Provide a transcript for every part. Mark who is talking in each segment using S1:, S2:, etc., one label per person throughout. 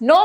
S1: 9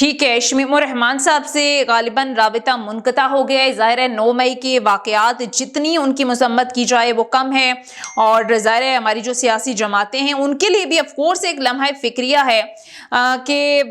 S1: ٹھیک ہے، شمیم الرحمان صاحب سے غالباً رابطہ منقطع ہو گیا ہے. ظاہر ہے 9 مئی کے واقعات جتنی ان کی مذمت کی جائے وہ کم ہے، اور ظاہر ہے ہماری جو سیاسی جماعتیں ہیں ان کے لیے بھی آف کورس ایک لمحہ فکریہ ہے کہ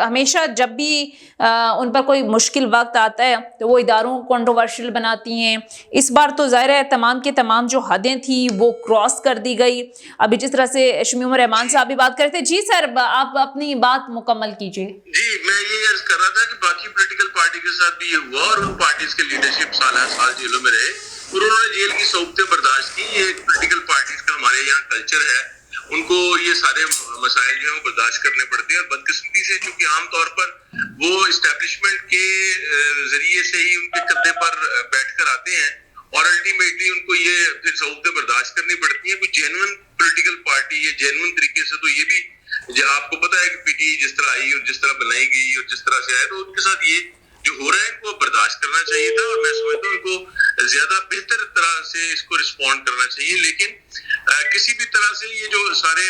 S1: ہمیشہ جب بھی ان پر کوئی مشکل وقت آتا ہے تو وہ اداروں کو کنٹروورشل بناتی ہیں. اس بار تو ظاہر ہے تمام کے تمام جو حدیں تھیں وہ کراس کر دی گئی. ابھی جس طرح سے شمیم الرحمان صاحب بھی بات کر رہے تھے. جی سر، آپ اپنی بات مکمل کیجیے.
S2: جی میں یہ عرض کر رہا تھا کہ باقی پولیٹیکل پارٹی کے ساتھ بھی یہ ہوا، اور ان پارٹیز کے لیڈرشپ سالہ سال جیلوں میں رہے اور انہوں نے جیل کی صعوبتیں برداشت کی. یہ ایک پولیٹیکل پارٹیز کا ہمارے یہاں کلچر ہے، ان کو یہ سارے مسائل جو ہیں وہ برداشت کرنے پڑتے ہیں. اور بدقسمتی سے چونکہ عام طور پر وہ اسٹیبلشمنٹ کے ذریعے سے ہی ان کے کندھے پر بیٹھ کر آتے ہیں، اور الٹیمیٹلی ان کو یہ پھر صعوبتیں برداشت کرنی پڑتی ہیں. کوئی جینوئن پولیٹیکل پارٹی یا جینوئن طریقے سے تو یہ بھی آپ کو پتا ہے کہ پی ٹی آئی جس طرح آئی اور جس طرح بنائی گئی اور جس طرح سے آئے، تو ان کے ساتھ یہ جو ہو رہا ہے ان کو برداشت کرنا چاہیے تھا، اور میں سمجھتا ہوں ان کو زیادہ بہتر طرح سے اس کو رسپونڈ کرنا چاہیے. لیکن کسی بھی طرح سے یہ جو سارے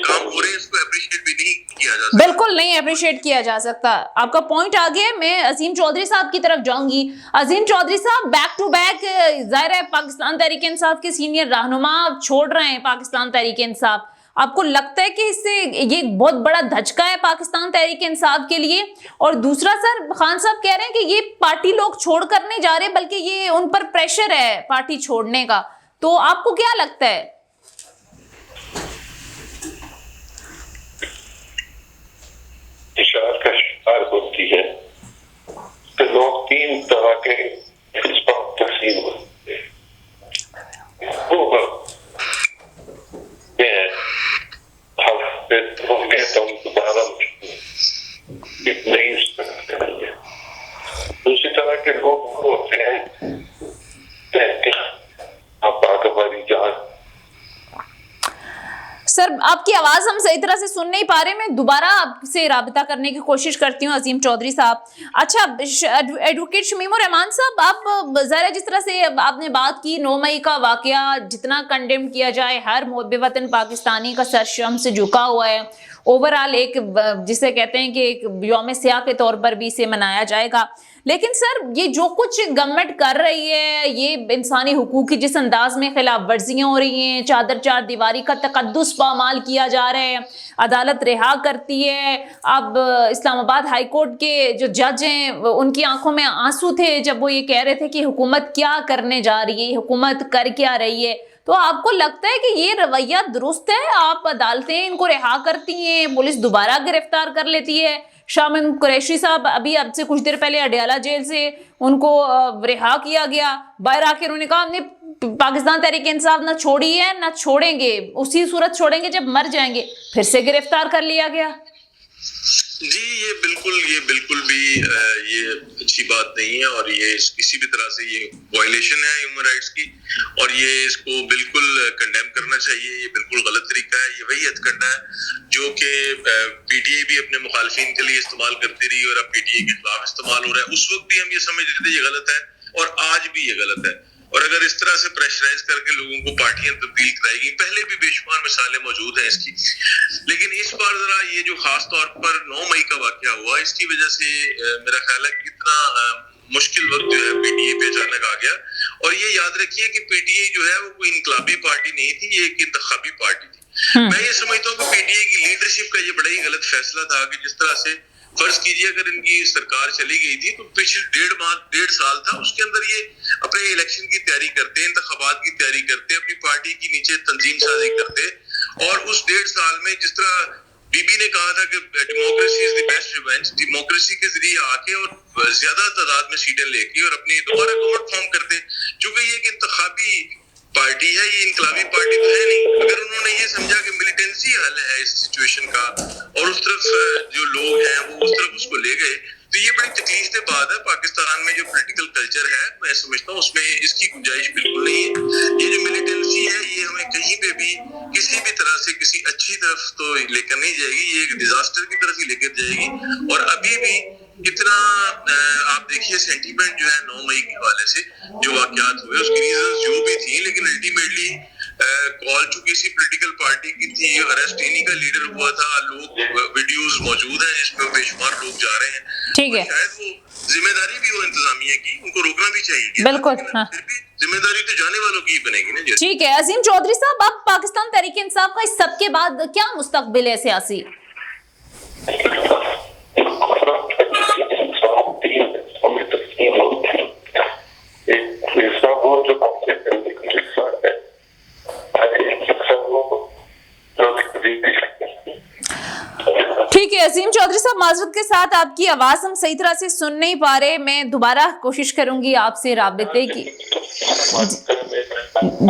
S2: کام ہو رہے ہیں اس کو اپریشیٹ بھی نہیں کیا جا سکتا.
S1: بالکل نہیں اپریشیٹ کیا جا سکتا. آپ کا پوائنٹ آگے ہے. میں عظیم چودھری صاحب کی طرف جاؤں گی. عظیم چودھری صاحب، بیک ٹو بیک ظاہر ہے پاکستان تحریک انصاف کے سینئر رہنما چھوڑ رہے ہیں پاکستان تحریک انصاف. آپ کو لگتا ہے کہ اس سے یہ بہت بڑا دھچکا ہے پاکستان تحریک انصاف کے لیے؟ اور دوسرا سر، خان صاحب کہہ رہے ہیں کہ یہ پارٹی لوگ چھوڑ کر نہیں جا رہے بلکہ یہ ان پر پریشر ہے پارٹی چھوڑنے کا. تو آپ کو کیا لگتا ہے؟
S3: اشاعت کا شکار ہوتی ہے کہ لوگ تین طرح کے تقسیم ہوتے ہیں. دوسری طرح کے لوگ ہوتے ہیں
S1: سر آپ کی آواز ہم صحیح طرح سے سن نہیں پا رہے. میں دوبارہ آپ سے رابطہ کرنے کی کوشش کرتی ہوں عظیم چودھری صاحب. اچھا ایڈوکیٹ شمیم الرحمان صاحب، آپ ذرا جس طرح سے آپ نے بات کی 9 مئی کا واقعہ جتنا کنڈیم کیا جائے، ہر محب وطن پاکستانی کا سر شرم سے جھکا ہوا ہے. اوورآل ایک جسے کہتے ہیں کہ ایک یوم سیاہ کے طور پر بھی اسے منایا جائے گا. لیکن سر یہ جو کچھ گورنمنٹ کر رہی ہے، یہ انسانی حقوق کی جس انداز میں خلاف ورزیاں ہو رہی ہیں، چادر چار دیواری کا تقدس پامال کیا جا رہا ہے، عدالت رہا کرتی ہے. اب اسلام آباد ہائی کورٹ کے جو جج ہیں ان کی آنکھوں میں آنسو تھے جب وہ یہ کہہ رہے تھے کہ حکومت کیا کرنے جا رہی ہے، حکومت کر کیا رہی ہے. تو آپ کو لگتا ہے کہ یہ رویہ درست ہے؟ آپ عدالتیں ان کو رہا کرتی ہیں، پولیس دوبارہ گرفتار کر لیتی ہے. شامم قریشی صاحب ابھی اب سے کچھ دیر پہلے اڈیالہ جیل سے ان کو رہا کیا گیا. باہر آ کے انہوں نے کہا ہم نے پاکستان تحریک انصاف نہ چھوڑی ہے نہ چھوڑیں گے، اسی صورت چھوڑیں گے جب مر جائیں گے. پھر سے گرفتار کر لیا گیا.
S2: جی یہ بالکل بھی یہ اچھی بات نہیں ہے، اور یہ کسی بھی طرح سے یہ وائلیشن ہے ہیومن رائٹس کی، اور یہ اس کو بالکل کنڈیم کرنا چاہیے. یہ بالکل غلط طریقہ ہے. یہ وہی ہتھ کنڈا ہے جو کہ پی ٹی آئی بھی اپنے مخالفین کے لیے استعمال کرتی رہی، اور اب پی ٹی آئی کے خلاف استعمال ہو رہا ہے. اس وقت بھی ہم یہ سمجھ رہے تھے یہ غلط ہے، اور آج بھی یہ غلط ہے. اور اگر اس طرح سے پریشرائز کر کے لوگوں کو پارٹیاں تبدیل کرائے گی، پہلے بھی بے شمار مثالیں موجود ہیں اس کی، لیکن اس بار ذرا یہ جو خاص طور پر 9 مئی کا واقعہ ہوا، اس کی وجہ سے میرا خیال ہے کہ اتنا مشکل وقت جو ہے پی ٹی آئی پہ اچانک آ گیا. اور یہ یاد رکھیے کہ پی ٹی آئی جو ہے وہ کوئی انقلابی پارٹی نہیں تھی، یہ ایک انتخابی پارٹی تھی. میں یہ سمجھتا ہوں کہ پی ٹی آئی کی لیڈرشپ کا یہ بڑا ہی غلط فیصلہ تھا کہ جس طرح سے فرض کیجئے اگر ان کی سرکار چلی گئی تھی تو پچھلے 1.5 سال تھا، اس کے اندر یہ اپنے الیکشن کی تیاری کرتے، انتخابات کی تیاری کرتے، اپنی پارٹی کی نیچے تنظیم سازی کرتے. اور اس 1.5 سال میں جس طرح بی بی نے کہا تھا کہ democracy is the best revenge, democracy کے ذریعے آ کے اور زیادہ تعداد میں سیٹیں لے کے اور اپنی دوبارہ گورنمنٹ فارم کرتے. چونکہ یہ ایک انتخابی پارٹی ہے، یہ انقلابی پارٹی تو ہے نہیں. اگر انہوں نے یہ سمجھا کہ ملیٹنسی حل ہے اس سچویشن کا، اور اس طرف جو لوگ ہیں وہ اس طرف اس کو لے گئے، تو یہ بڑی تکلیف دہ بات ہے. پاکستان میں جو پولیٹیکل کلچر ہے میں سمجھتا ہوں اس میں اس کی گنجائش بالکل نہیں ہے. یہ جو ملیٹنسی ہے یہ ہمیں کہیں پہ بھی کسی بھی طرح سے کسی اچھی طرف تو لے کر نہیں جائے گی، یہ ایک ڈیزاسٹر کی طرف ہی لے کر جائے گی. اور ابھی بھی کتنا آپ دیکھیے سینٹیمنٹ جو ہے 9 مئی کے حوالے سے جو واقعات ہوئے اس کی ریزنز جو بھی تھی، لیکن الٹیمیٹلی کال چونکہ اسی پولیٹیکل پارٹی کی تھی, اریسٹ انہی کا لیڈر ہوا تھا, لوگ ویڈیوز موجود ہیں جس میں بے شمار لوگ جا رہے ہیں.
S1: ٹھیک ہے,
S2: شاید وہ ذمہ داری بھی ہو انتظامیہ کی, ان کو روکنا بھی چاہیے.
S1: بالکل, ہاں
S2: پھر بھی ذمہ داری تو جانے والوں کی بنے گی نا.
S1: ٹھیک ہے. عظیم چودھری صاحب, اب پاکستان تحریک انصاف کا اس سب کے بعد کیا مستقبل ہے سیاسی؟ ٹھیک ہے عظیم چودھری صاحب, معذرت کے ساتھ آپ کی آواز ہم صحیح طرح سے سن نہیں پا رہے. میں دوبارہ کوشش کروں گی آپ سے رابطے کی.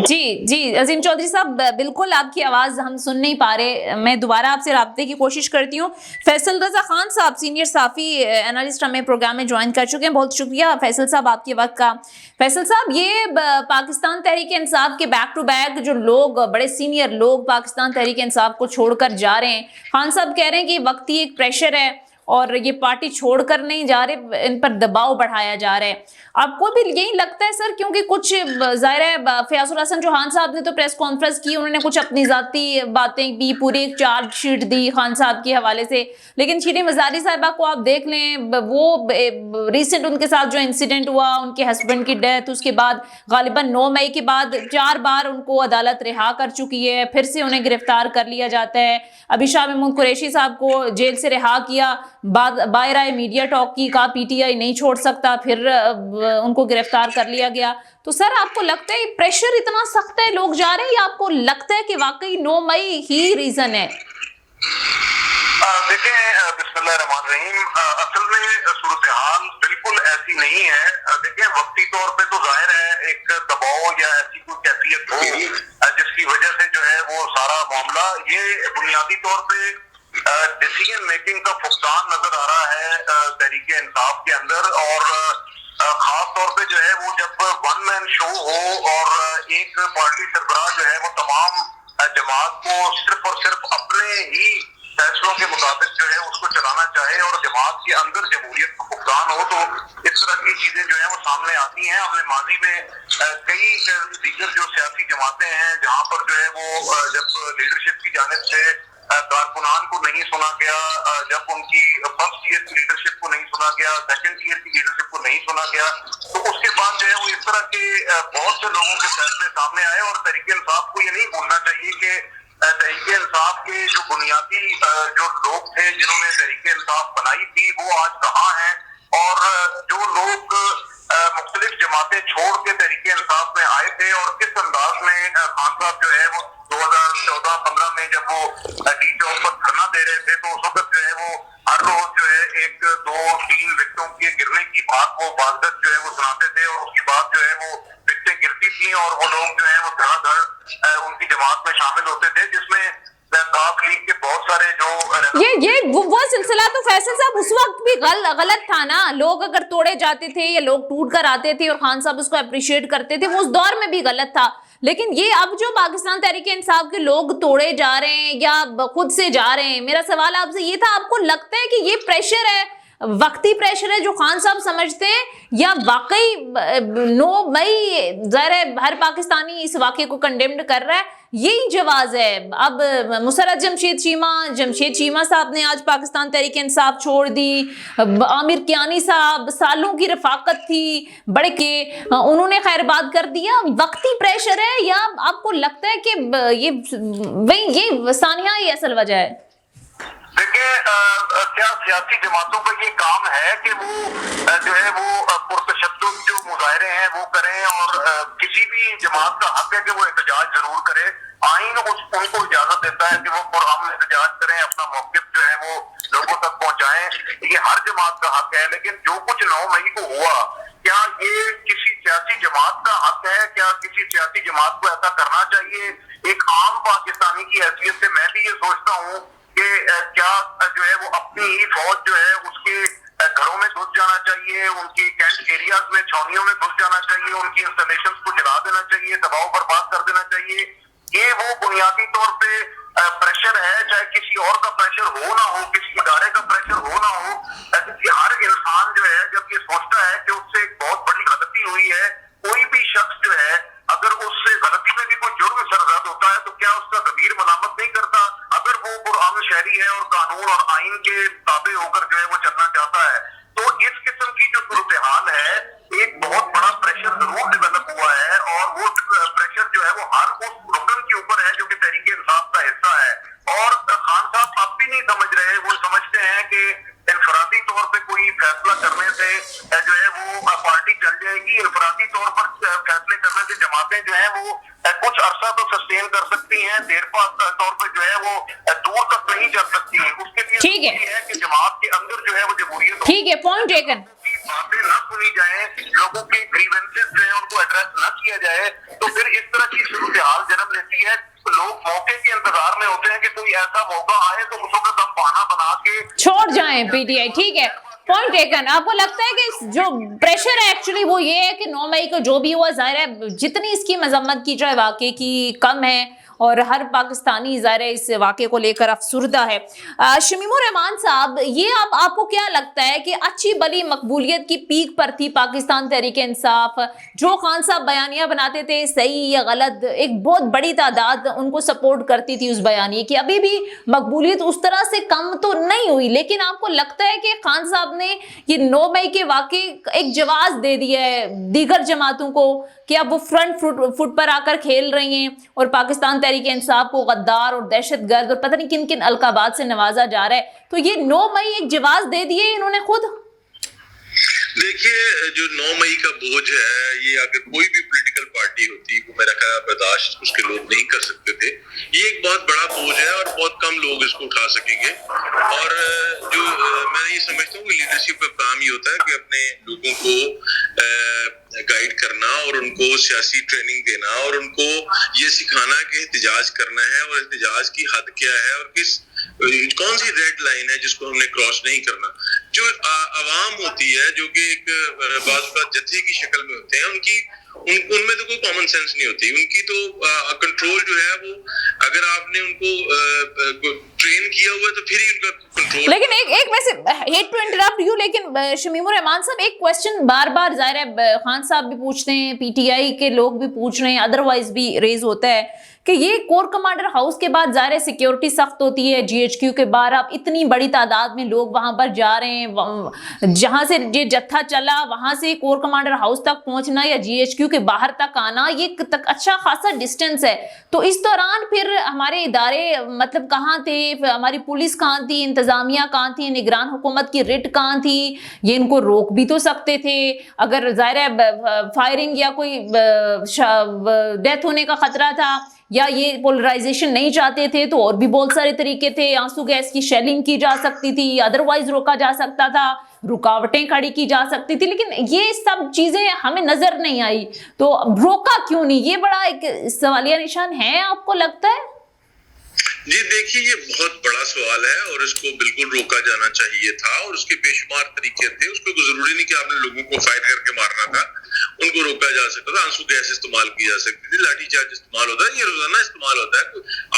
S1: جی عظیم چودھری صاحب, بالکل آپ کی آواز ہم سن نہیں پا رہے. میں دوبارہ آپ سے رابطے کی کوشش کرتی ہوں. فیصل رضا خان صاحب, سینئر صحافی اینالسٹ, ہمیں پروگرام میں جوائن کر چکے ہیں. بہت شکریہ فیصل صاحب آپ کے وقت کا. فیصل صاحب, یہ پاکستان تحریک انصاف کے بیک ٹو بیک جو لوگ, بڑے سینئر لوگ پاکستان تحریک انصاف کو چھوڑ کر جا رہے ہیں, خان صاحب کہہ رہے ہیں کہ وقتی ایک پریشر ہے اور یہ پارٹی چھوڑ کر نہیں جا رہے, ان پر دباؤ بڑھایا جا رہا ہے. آپ کو بھی یہی لگتا ہے سر؟ کیونکہ کچھ ظاہر ہے فیاض الحسن چوہان صاحب نے تو پریس کانفرنس کی, انہوں نے کچھ اپنی ذاتی باتیں بھی, پوری ایک چارج شیٹ دی خان صاحب کے حوالے سے. لیکن شیریں مزاری صاحبہ کو آپ دیکھ لیں, وہ ریسنٹ ان کے ساتھ جو انسیڈنٹ ہوا, ان کے ہسبینڈ کی ڈیتھ, اس کے بعد غالباً 9 مئی کے بعد 4 بار ان کو عدالت رہا کر چکی ہے, پھر سے انہیں گرفتار کر لیا جاتا ہے. ابھی شاہ محمود قریشی صاحب کو جیل سے رہا کیا, باہر میڈیا ٹاک کی, کہا پی ٹی آئی نہیں چھوڑ سکتا, پھر ان کو گرفتار کر لیا گیا. تو سر آپ کو لگتا ہے پریشر اتنا سخت ہے, لوگ جا رہے ہیں, یا آپ کو لگتا ہے کہ واقعی 9 مئی ہی ریزن ہے؟
S3: دیکھیں, بسم اللہ الرحمن الرحیم, اصل میں صورتحال بالکل ایسی نہیں ہے. دیکھیں, وقتی طور پہ تو ظاہر ہے ایک دباؤ یا ایسی کوئی کیفیت ہو جس کی وجہ سے جو ہے وہ سارا معاملہ, یہ بنیادی طور پہ ڈیسیژن میکنگ کا فقدان نظر آ رہا ہے تحریک انصاف کے اندر. اور خاص طور پہ جو ہے وہ جب ون مین شو ہو اور ایک پارٹی سربراہ جو ہے وہ تمام جماعت کو صرف اور صرف اپنے ہی فیصلوں کے مطابق جو ہے اس کو چلانا چاہے, اور جماعت کے اندر جمہوریت کو فقدان ہو, تو اس طرح کی چیزیں جو ہیں وہ سامنے آتی ہیں. ہم نے ماضی میں کئی دیگر جو سیاسی جماعتیں ہیں جہاں پر جو ہے وہ جب لیڈرشپ کی جانب سے کارکنان کو نہیں سنا گیا, جب ان کی فرسٹ ایئر کی لیڈرشپ کو نہیں سنا گیا, سیکنڈ ایئر کی لیڈرشپ کو نہیں سنا گیا, تو اس کے بعد جو ہے وہ اس طرح کے بہت سے لوگوں کے فیصلے سامنے آئے. اور تحریک انصاف کو یہ نہیں بھولنا چاہیے کہ تحریک انصاف کے جو بنیادی جو لوگ تھے جنہوں نے تحریک انصاف بنائی تھی وہ آج کہاں ہیں, اور جو لوگ مختلف جماعتیں چھوڑ کے تحریک انصاف میں آئے تھے اور کس انداز میں خان صاحب جو ہے وہ 2014-15 میں جب وہ ڈی چوک پر دھرنا دے رہے تھے, تو اس وقت جو ہے وہ ہر روز جو ہے 1, 2, 3 وکٹوں کے گرنے کی بات وہ بازدت جو ہے وہ سناتے تھے, اور اس کے بعد جو ہے وہ وکٹیں گرتی تھیں اور وہ لوگ جو ہیں وہ دھڑا دھڑ ان کی جماعت میں شامل ہوتے تھے, جس میں کاف لیگ کے بہت سارے جو
S1: یہ وہ سلسلہ تو فیصل صاحب اس وقت بھی غلط تھا نا. لوگ اگر توڑے جاتے تھے یا لوگ ٹوٹ کر آتے تھے اور خان صاحب اس کو اپریشیٹ کرتے تھے, وہ اس دور میں بھی غلط تھا. لیکن یہ اب جو پاکستان تحریک انصاف کے لوگ توڑے جا رہے ہیں یا خود سے جا رہے ہیں, میرا سوال آپ سے یہ تھا, آپ کو لگتا ہے کہ یہ پریشر ہے, وقتی پریشر ہے جو خان صاحب سمجھتے ہیں, یا واقعی 9 مئی ظاہر ہے ہر پاکستانی اس واقعے کو کنڈیمڈ کر رہا ہے, یہی جواز ہے؟ اب مسرت جمشید چیمہ صاحب نے آج پاکستان تحریک انصاف چھوڑ دی, عامر کیانی صاحب سالوں کی رفاقت تھی بڑے کے, انہوں نے خیر بات کر دیا. وقتی پریشر ہے یا آپ کو لگتا ہے کہ یہ ثانیہ ہی اصل وجہ ہے؟
S3: دیکھیں, کیا سیاسی جماعتوں کا یہ کام ہے کہ وہ جو ہے وہ پرتشدد جو مظاہرے ہیں وہ کریں, اور کسی بھی جماعت کا حق ہے کہ وہ احتجاج ضرور کرے. آئین ان کو اجازت دیتا ہے کہ وہ پرامن احتجاج کریں, اپنا موقف جو ہے وہ لوگوں تک پہنچائیں, یہ ہر جماعت کا حق ہے. لیکن جو کچھ 9 مئی کو ہوا, کیا یہ کسی سیاسی جماعت کا حق ہے؟ کیا کسی سیاسی جماعت کو ایسا کرنا چاہیے؟ ایک عام پاکستانی کی حیثیت سے میں بھی یہ سوچتا ہوں کہ کیا جو ہے وہ اپنی ہی فوج جو ہے اس کے گھروں میں گھس جانا چاہیے, ان کی کینٹ ایریاز میں چھاؤنیوں میں گھس جانا چاہیے, ان کی انسٹالیشنز کو جلا دینا چاہیے, دباؤ برباد کر دینا چاہیے. یہ وہ بنیادی طور پہ پریشر ہے, چاہے کسی اور کا پریشر ہو نہ ہو, کسی ادارے کا پریشر ہو نہ ہو. ہر انسان جو ہے جب یہ سوچتا ہے کہ اس سے ایک بہت بڑی غلطی ہوئی ہے, کوئی بھی شخص جو ہے اگر اس سے غلطی میں بھی کوئی جرم سرزد ہے تو کیا اس کا ضمیر ملامت نہیں کرتا؟ اگر وہ پرامن شہری ہے اور قانون اور آئین کے تابع ہو کر جو ہے وہ چلنا چاہتا ہے، تو اس قسم کی جو صورتحال ہے ایک بہت بڑا پریشر ضرور ڈیولپ ہوا ہے، اور وہ پریشر جو ہے وہ ہر اس رکن کے اوپر ہے جو کہ تحریک انصاف کا حصہ ہے۔ اور خان صاحب اب بھی نہیں سمجھ رہے، وہ سمجھتے ہیں کہ انفرادی طور پہ کوئی فیصلہ کرنے سے جو ہے وہ پارٹی چل جائے گی، انفرادی طور پر فیصلے کرنے سے جماعتیں جو ہیں وہ کچھ عرصہ تو سسٹین کر سکتی ہیں، دیر پا طور پہ جو ہے وہ دور تک نہیں چل سکتی ہیں۔ اس کے لیے ضروری ہے کہ جماعت کے اندر جو ہے وہ جمہوریت
S1: ٹھیک ہے، پوائنٹ ٹیکن،
S3: باتیں نہ سنی جائیں، لوگوں کے گریونسز جو ہیں ان کو ایڈریس نہ کیا جائے، تو پھر اس طرح کی صورتحال جنم لیتی ہے۔ لوگ موقع کے انتظار میں ہوتے ہیں کہ کوئی ایسا موقع آئے تو اس وقت ہم بہانہ بنا کے
S1: چھوڑ جائیں پی ٹی آئی۔ ٹھیک ہے، پوائنٹ ٹیکن۔ آپ کو لگتا ہے کہ جو پریشر ہے ایکچولی وہ یہ ہے کہ 9 مئی کو جو بھی ہوا، ظاہر ہے جتنی اس کی مذمت کی جائے واقعے کی کم ہے، اور ہر پاکستانی ظاہر ہے اس واقعے کو لے کر افسردہ ہے۔ شمیم الرحمان صاحب، یہ آپ کو کیا لگتا ہے کہ اچھی بلی مقبولیت کی پیک پر تھی پاکستان تحریک انصاف؟ جو خان صاحب بیانیہ بناتے تھے صحیح یا غلط، ایک بہت بڑی تعداد ان کو سپورٹ کرتی تھی اس بیانیے کی، ابھی بھی مقبولیت اس طرح سے کم تو نہیں ہوئی، لیکن آپ کو لگتا ہے کہ خان صاحب نے یہ 9 مئی کے واقعے ایک جواز دے دیا ہے دیگر جماعتوں کو کہ اب وہ فرنٹ فٹ پر آ کر کھیل رہی ہیں، اور پاکستان تحریک انصاف کو غدار اور دہشت گرد اور پتہ نہیں کن کن القابات سے نوازا جا رہا ہے؟ تو یہ 9 مئی ایک جواز دے دیے انہوں نے خود۔
S2: دیکھیے، جو 9 مئی کا بوجھ ہے، یہ اگر کوئی بھی پولیٹیکل پارٹی ہوتی وہ میرا خیال برداشت اس کے لوگ نہیں کر سکتے تھے۔ یہ ایک بہت بڑا بوجھ ہے اور بہت کم لوگ اس کو اٹھا سکیں گے، اور جو میں یہ سمجھتا ہوں کہ لیڈرشپ کا کام یہ ہوتا ہے کہ اپنے لوگوں کو گائیڈ کرنا اور ان کو سیاسی ٹریننگ دینا اور ان کو یہ سکھانا کہ احتجاج کرنا ہے اور احتجاج کی حد کیا ہے اور کون سی ریڈ لائن ہے جس کو ہم نے کراس نہیں کرنا۔ جو عوام ہوتی ہے جو کہ ایک بعض اوقات جتھے کی شکل میں ہوتے ہیں، ان میں تو کوئی کامن سینس نہیں ہوتی، ان کی تو کنٹرول جو ہے وہ اگر آپ نے ان کو ٹرین کیا ہوا ہے تو پھر ہی ان کا کنٹرول۔
S1: لیکن ایک ویسے ہیٹ ٹو انٹرپٹ یو، لیکن شمیم الرحمان صاحب ایک کوسچن بار بار ظاہر ہے خان صاحب بھی پوچھتے ہیں، پی ٹی آئی کے لوگ بھی پوچھ رہے ہیں، ادروائز بھی ریز ہوتا ہے کہ یہ کور کمانڈر ہاؤس کے بعد ظاہر ہے سیکیورٹی سخت ہوتی ہے، جی ایچ کیو کے باہر اب اتنی بڑی تعداد میں لوگ وہاں پر جا رہے ہیں، جہاں سے یہ جتھا چلا وہاں سے کور کمانڈر ہاؤس تک پہنچنا یا جی ایچ کیو کے باہر تک آنا، یہ اچھا خاصا ڈسٹینس ہے۔ تو اس دوران پھر ہمارے ادارے مطلب کہاں تھے، ہماری پولیس کہاں تھی، انتظامیہ کہاں تھی، نگران حکومت کی رٹ کہاں تھی؟ یہ ان کو روک بھی تو سکتے تھے اگر ظاہر ہے فائرنگ یا کوئی ڈیتھ ہونے کا خطرہ تھا، یا یہ پولرائزیشن نہیں چاہتے تھے تو اور بھی بہت سارے طریقے تھے، آنسو گیس کی شیلنگ کی جا سکتی تھی، ادروائز روکا جا سکتا تھا، رکاوٹیں کھڑی کی جا سکتی تھی، لیکن یہ سب چیزیں ہمیں نظر نہیں آئی، تو روکا کیوں نہیں؟ یہ بڑا ایک سوالیہ نشان ہے، آپ کو لگتا ہے؟
S2: جی دیکھیے، یہ بہت بڑا سوال ہے اور اس کو بالکل روکا جانا چاہیے تھا، اور اس کے بے شمار طریقے تھے۔ اس کو ضروری نہیں کہ آپ نے لوگوں کو فائر کر کے مارنا تھا، ان کو روکا جا سکتا تھا، آنسو گیس استعمال کی جا سکتی تھی، لاٹھی چارج استعمال ہوتا ہے، یہ روزانہ استعمال ہوتا ہے۔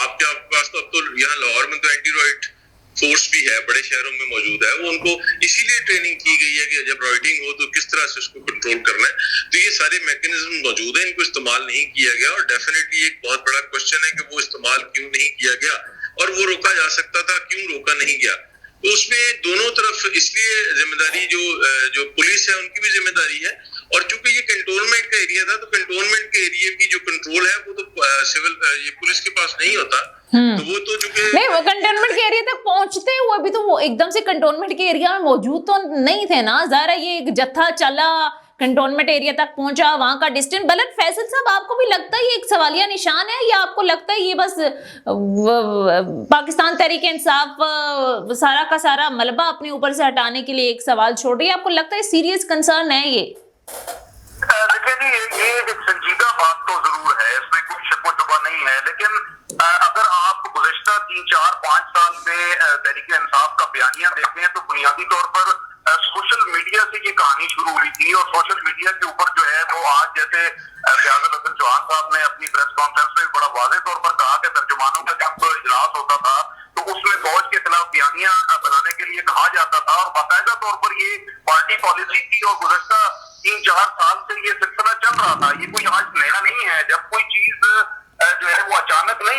S2: آپ کے پاس تو اب تو یہاں لاہور میں تو اینٹی رائٹ فورس بھی ہے، بڑے شہروں میں موجود ہے، وہ ان کو اسی لیے ٹریننگ کی گئی ہے کہ جب رائٹنگ ہو تو کس طرح سے اس کو کنٹرول کرنا ہے۔ تو یہ سارے میکینزم موجود ہیں، ان کو استعمال نہیں کیا گیا، اور ڈیفینیٹلی ایک بہت بڑا کوشچن ہے کہ وہ استعمال کیوں نہیں کیا گیا، اور وہ روکا جا سکتا تھا، کیوں روکا نہیں گیا؟ تو اس میں دونوں طرف اس لیے ذمہ داری جو پولیس ہے ان کی بھی ذمہ داری ہے، اور چونکہ یہ کنٹونمنٹ کا ایریا تھا تو کنٹونمنٹ کے ایریا کی جو کنٹرول ہے وہ تو سول یہ پولیس کے پاس نہیں ہوتا، تو وہ تو چونکہ
S1: نہیں، وہ کنٹونمنٹ کے ایریا تک پہنچتے ہوئے بھی تو وہ ایک دم سے کنٹونمنٹ کے ایریا میں موجود تو نہیں تھے نا، ظاہر ہے یہ ایک جتھا چلا کنٹونمنٹ ایریا تک پہنچا، وہاں کا ڈسٹینس۔ بلد فیصل صاحب، آپ کو بھی لگتا ہے یہ ایک سوالیہ نشان ہے، یا آپ کو لگتا ہے یہ بس پاکستان تحریک انصاف سارا کا سارا ملبہ اپنے اوپر سے ہٹانے کے لیے ایک سوال چھوڑ رہی ہے؟ آپ کو لگتا ہے سیریس کنسرن ہے یہ؟
S3: دیکھیں جی، یہ ایک سنجیدہ بات تو ضرور ہے، اس میں کوئی شک و شبہ نہیں ہے، لیکن اگر آپ گزشتہ 3 4 5 سال سے تحریک انصاف کا بیانیہ دیکھتے ہیں تو بنیادی طور پر سوشل میڈیا سے یہ کہانی شروع ہوئی تھی، اور سوشل میڈیا کے اوپر جو ہے وہ آج جیسے فیاض الحسن چوہان صاحب نے اپنی پریس کانفرنس میں بڑا واضح طور پر کہا کہ ترجمانوں کا جب اجلاس ہوتا تھا تو اس میں فوج کے خلاف بیانیہ بنانے کے لیے کہا جاتا تھا، اور باقاعدہ طور پر یہ پارٹی پالیسی تھی، اور گزشتہ 3 4 سال سے یہ سلسلہ چل رہا تھا۔ یہ کوئی آج نیا نہیں ہے، جب کوئی چیز جو ہے وہ اچانک نہیں